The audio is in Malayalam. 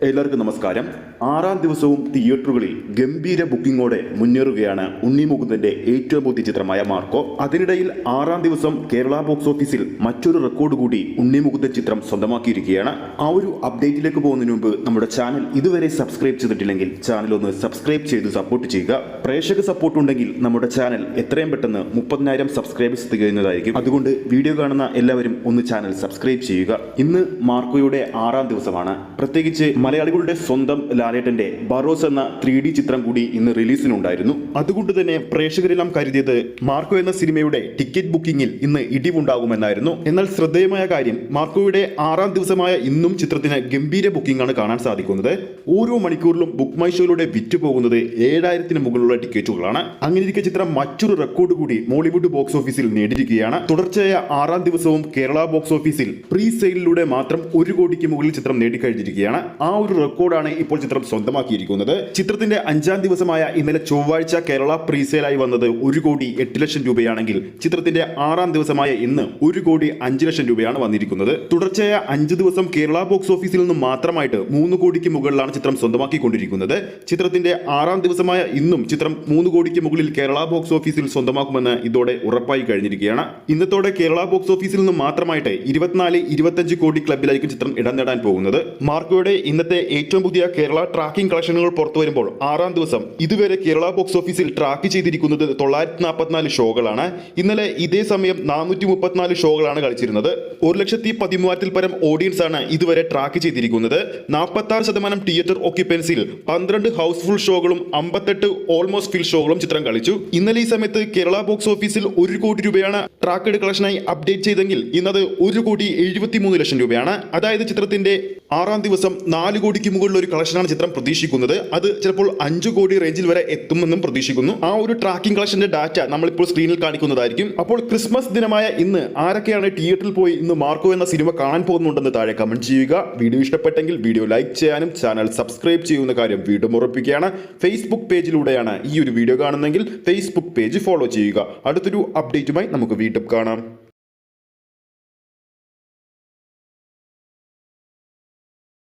എല്ലാവർക്കും നമസ്കാരം. 6-ാം ദിവസവും തിയേറ്ററുകളിൽ ഗംഭീര ബുക്കിംഗോടെ മുന്നേറുകയാണ് ഉണ്ണി മുകുന്ദന്റെ ഏറ്റവും പുതിയ ചിത്രമായ മാർക്കോ. അതിനിടയിൽ 6-ാം ദിവസം കേരള ബോക്സ് ഓഫീസിൽ മറ്റൊരു റെക്കോർഡ് കൂടി ഉണ്ണി മുകുന്ദൻ ചിത്രം സ്വന്തമാക്കിയിരിക്കുകയാണ്. ആ ഒരു അപ്ഡേറ്റിലേക്ക് പോകുന്നതിന് മുമ്പ് നമ്മുടെ ചാനൽ ഇതുവരെ സബ്സ്ക്രൈബ് ചെയ്തിട്ടില്ലെങ്കിൽ ചാനൽ ഒന്ന് സബ്സ്ക്രൈബ് ചെയ്ത് സപ്പോർട്ട് ചെയ്യുക. പ്രേക്ഷക സപ്പോർട്ട് ഉണ്ടെങ്കിൽ നമ്മുടെ ചാനൽ എത്രയും പെട്ടെന്ന് 30,000 സബ്സ്ക്രൈബേഴ്സ് തികയുന്നതായിരിക്കും. അതുകൊണ്ട് വീഡിയോ കാണുന്ന എല്ലാവരും ഒന്ന് ചാനൽ സബ്സ്ക്രൈബ് ചെയ്യുക. ഇന്ന് മാർക്കോയുടെ 6-ാം ദിവസമാണ്. പ്രത്യേകിച്ച് മലയാളികളുടെ സ്വന്തം ലാലേട്ടന്റെ ബറോസ് എന്ന 3D ചിത്രം കൂടി ഇന്ന് റിലീസിനുണ്ടായിരുന്നു. അതുകൊണ്ട് തന്നെ പ്രേക്ഷകരെല്ലാം കരുതിയത് മാർക്കോ എന്ന സിനിമയുടെ ടിക്കറ്റ് ബുക്കിംഗിൽ ഇന്ന് ഇടിവുണ്ടാകുമെന്നായിരുന്നു. എന്നാൽ ശ്രദ്ധേയമായ കാര്യം, മാർക്കോയുടെ 6-ാം ദിവസമായ ഇന്നും ചിത്രത്തിന് ഗംഭീര ബുക്കിംഗ് ആണ് കാണാൻ സാധിക്കുന്നത്. ഓരോ മണിക്കൂറിലും ബുക്ക് മൈ ഷോയിലൂടെ വിറ്റുപോകുന്നത് 7,000-ന് മുകളിലുള്ള ടിക്കറ്റുകളാണ്. അങ്ങനെയിരിക്കെ ചിത്രം മറ്റൊരു റെക്കോർഡ് കൂടി മോളിവുഡ് ബോക്സ് ഓഫീസിൽ നേടിയിരിക്കുകയാണ്. തുടർച്ചയായ 6-ാം ദിവസവും കേരള ബോക്സ് ഓഫീസിൽ പ്രീ സെയിലിലൂടെ മാത്രം 1 കോടിക്ക് മുകളിൽ ചിത്രം നേടിക്കഴിഞ്ഞിരിക്കുകയാണ്. ആ ഒരു റെക്കോർഡാണ് ഇപ്പോൾ ചിത്രം സ്വന്തമാക്കിയിരിക്കുന്നത്. ചിത്രത്തിന്റെ 5-ാം ദിവസമായ ഇന്നലെ ചൊവ്വാഴ്ച കേരള പ്രീസെയിലായി വന്നത് 1,08,00,000 രൂപയാണെങ്കിൽ ചിത്രത്തിന്റെ 6-ാം ദിവസമായ ഇന്ന് 1,05,00,000 രൂപയാണ് വന്നിരിക്കുന്നത്. തുടർച്ചയായ 5 ദിവസം കേരള ബോക്സ് ഓഫീസിൽ നിന്ന് മാത്രമായിട്ട് 3 കോടിക്ക് മുകളിലാണ് ചിത്രം സ്വന്തമാക്കിക്കൊണ്ടിരിക്കുന്നത്. ചിത്രത്തിന്റെ 6-ാം ദിവസമായ ഇന്നും ചിത്രം 3 കോടിക്ക് മുകളിൽ കേരള ബോക്സ് ഓഫീസിൽ സ്വന്തമാക്കുമെന്ന് ഇതോടെ ഉറപ്പായി കഴിഞ്ഞിരിക്കുകയാണ്. ഇന്നത്തോടെ കേരള ബോക്സ് ഓഫീസിൽ നിന്ന് മാത്രമായിട്ട് 24-25 കോടി ക്ലബിലായിരിക്കും ചിത്രം ഇടം നേടാൻ പോകുന്നത്. മാർക്കോയുടെ ഇന്നത്തെ ഏറ്റവും പുതിയ കേരള ട്രാക്കിംഗ് കളക്ഷനുകൾ പുറത്തു വരുമ്പോൾ 6-ാം ദിവസം ഇതുവരെ കേരള ബോക്സ് ഓഫീസിൽ ട്രാക്ക് ചെയ്തിരിക്കുന്നത് 944 ഷോകളാണ്. ഇന്നലെ ഇതേ സമയം 434 ഷോകളാണ് കളിച്ചിരുന്നത്. 1,13,000-ൽ പരം ഓഡിയൻസ് ആണ് ഇതുവരെ ട്രാക്ക് ചെയ്തിരിക്കുന്നത്. 46% തിയേറ്റർ ഓക്യുപ്പൻസിയിൽ 12 ഹൗസ്ഫുൾ ഷോകളും 58 ഓൾമോസ്റ്റ് ഫിൽ ഷോകളും ചിത്രം കളിച്ചു. ഇന്നലെ ഈ സമയത്ത് കേരള ബോക്സ് ഓഫീസിൽ 1 കോടി രൂപയാണ് ട്രാക്കഡ് കളക്ഷനായി അപ്ഡേറ്റ് ചെയ്തെങ്കിൽ ഇന്നത് 1,73,00,000 രൂപയാണ്. അതായത് ചിത്രത്തിന്റെ 6-ാം ദിവസം 4 കോടിക്ക് മുകളിലുള്ള ഒരു കളക്ഷനാണ് ചിത്രം പ്രതീക്ഷിക്കുന്നത്. അത് ചിലപ്പോൾ 5 കോടി റേഞ്ചിൽ വരെ എത്തുമെന്നും പ്രതീക്ഷിക്കുന്നു. ആ ഒരു ട്രാക്കിംഗ് കളക്ഷന്റെ ഡാറ്റ നമ്മളിപ്പോൾ സ്ക്രീനിൽ കാണിക്കുന്നതായിരിക്കും. അപ്പോൾ ക്രിസ്മസ് ദിനമായ ഇന്ന് ആരൊക്കെയാണ് തിയേറ്ററിൽ പോയി ഇന്ന് മാർക്കോ എന്ന സിനിമ കാണാൻ പോകുന്നുണ്ടെന്ന് താഴെ കമന്റ് ചെയ്യുക. വീഡിയോ ഇഷ്ടപ്പെട്ടെങ്കിൽ വീഡിയോ ലൈക്ക് ചെയ്യാനും ചാനൽ സബ്സ്ക്രൈബ് ചെയ്യുന്ന കാര്യം വീണ്ടും ഉറപ്പിക്കുകയാണ്. ഫേസ്ബുക്ക് പേജിലൂടെയാണ് ഈ ഒരു വീഡിയോ കാണുന്നതെങ്കിൽ ഫേസ്ബുക്ക് പേജ് ഫോളോ ചെയ്യുക. അടുത്തൊരു അപ്ഡേറ്റുമായി നമുക്ക് വീണ്ടും കാണാം.